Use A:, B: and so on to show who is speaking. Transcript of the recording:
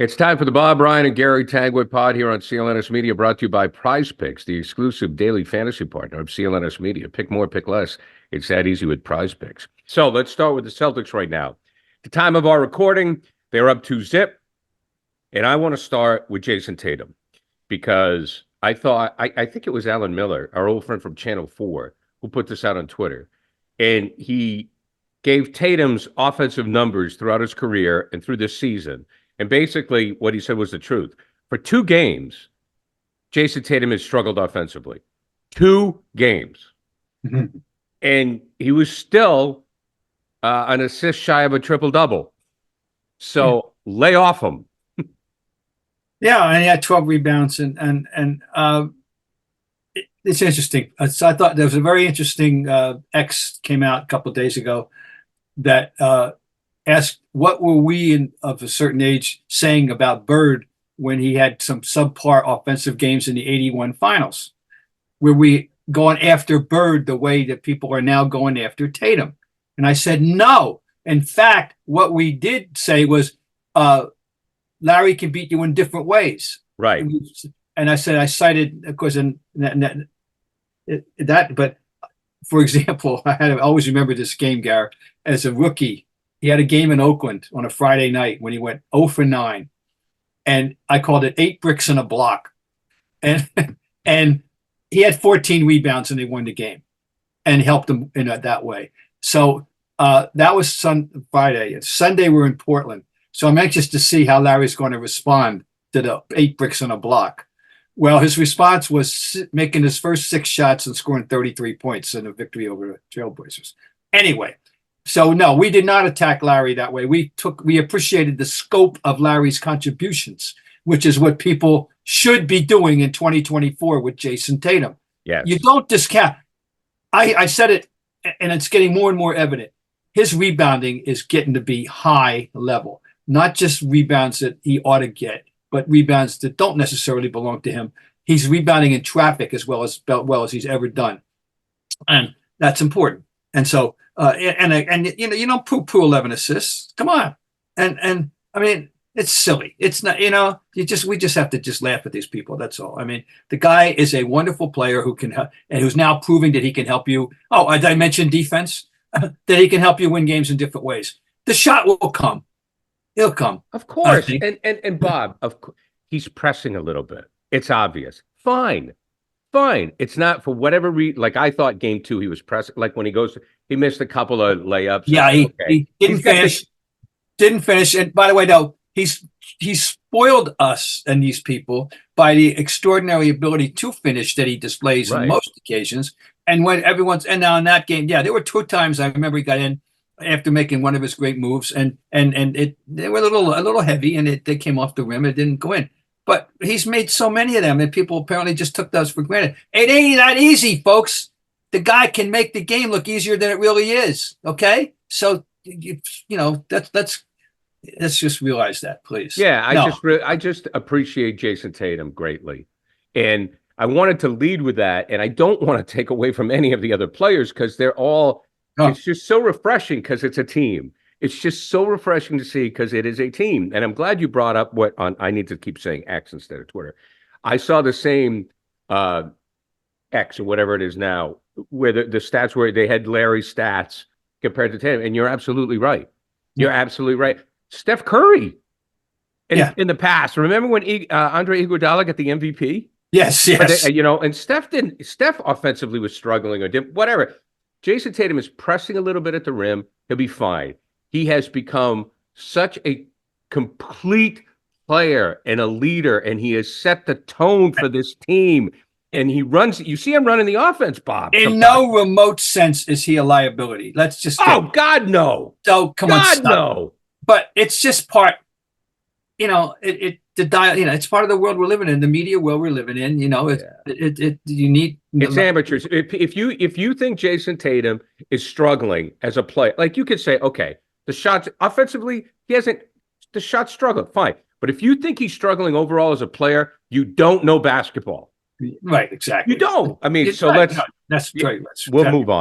A: It's time for the Bob, Bryan, and Gary Tang pod here on CLNS Media, brought to you by Prize Picks, the exclusive daily fantasy partner of CLNS Media. Pick more, pick less. It's that easy with Prize Picks. So let's start with the Celtics right now. At the time of our recording, they're up 2-0. And I want to start with Jayson Tatum because I think it was Alan Miller, our old friend from Channel 4, who put this out on Twitter. And he gave Tatum's offensive numbers throughout his career and through this season. And basically what he said was the truth. For 2 games, Jayson Tatum has struggled offensively. 2 games. Mm-hmm. And he was still an assist shy of a triple-double. So lay off him.
B: Yeah, and he had 12 rebounds, and it's interesting. So I thought there was a very interesting X came out a couple of days ago that asked what were we of a certain age saying about Bird when he had some subpar offensive games in the 81 finals. Were we going after Bird the way that people are now going after Tatum? And I said no. In fact, what we did say was Larry can beat you in different ways.
A: Right.
B: And I cited, of course, but for example, I always remember this game, Garrett, as a rookie. He had a game in Oakland on a Friday night when he went 0 for 9. And I called it 8 bricks in a block. And he had 14 rebounds and they won the game and helped him in that way. So that was Friday. And Sunday we're in Portland. So I'm anxious to see how Larry's going to respond to the 8 bricks in a block. Well, his response was making his first 6 shots and scoring 33 points in a victory over the Trailblazers. Anyway, so no, we did not attack Larry that way. We appreciated the scope of Larry's contributions, which is what people should be doing in 2024 with Jayson Tatum.
A: Yes.
B: You don't discount. I said it, and it's getting more and more evident. His rebounding is getting to be high level, not just rebounds that he ought to get, but rebounds that don't necessarily belong to him. He's rebounding in traffic as well as he's ever done, and that's important. And so, you don't poo 11 assists. Come on, and I mean, it's silly. It's not, we just have to just laugh at these people. That's all. I mean, the guy is a wonderful player who can and who's now proving that he can help you. Oh, did I mention defense? That he can help you win games in different ways. The shot will come. He'll come.
A: Of course. And Bob, of course, he's pressing a little bit. It's obvious. Fine. It's not for whatever reason. Like I thought game 2, he was pressing. Like when he missed a couple of layups.
B: Yeah, he didn't finish. Didn't finish. And by the way, though, he's spoiled us and these people by the extraordinary ability to finish that he displays on most occasions. And when now in that game, yeah, there were 2 times I remember he got in after making one of his great moves, and they were a little heavy, and they came off the rim. It didn't go in. But he's made so many of them, and people apparently just took those for granted. It ain't that easy, folks. The guy can make the game look easier than it really is. Okay, so let's just realize that, please.
A: Yeah, I just appreciate Jayson Tatum greatly, and I wanted to lead with that, and I don't want to take away from any of the other players because they're all. Oh. It's just so refreshing because it's a team. It's just so refreshing to see because it is a team. And I'm glad you brought up I need to keep saying X instead of Twitter. I saw the same X or whatever it is now, where the stats where they had Larry's stats compared to Tatum. And you're absolutely right. You're absolutely right. Steph Curry in the past. Remember when Andre Iguodala got the MVP?
B: Yes.
A: And Steph offensively was struggling or whatever. Jayson Tatum is pressing a little bit at the rim. He'll be fine. He has become such a complete player and a leader, and he has set the tone for this team. And he runs. You see him running the offense, Bob.
B: In no remote sense is he a liability. Let's just.
A: God, no.
B: So come on,
A: God, no.
B: But it's just part. It's part of the world we're living in, the media world we're living in.
A: It's amateurs. If you think Jayson Tatum is struggling as a player, like you could say, okay, the shots offensively, the shots struggle, fine. But if you think he's struggling overall as a player, you don't know basketball.
B: Right, exactly.
A: You don't. I mean,
B: that's
A: right.
B: That's right.
A: We'll move on.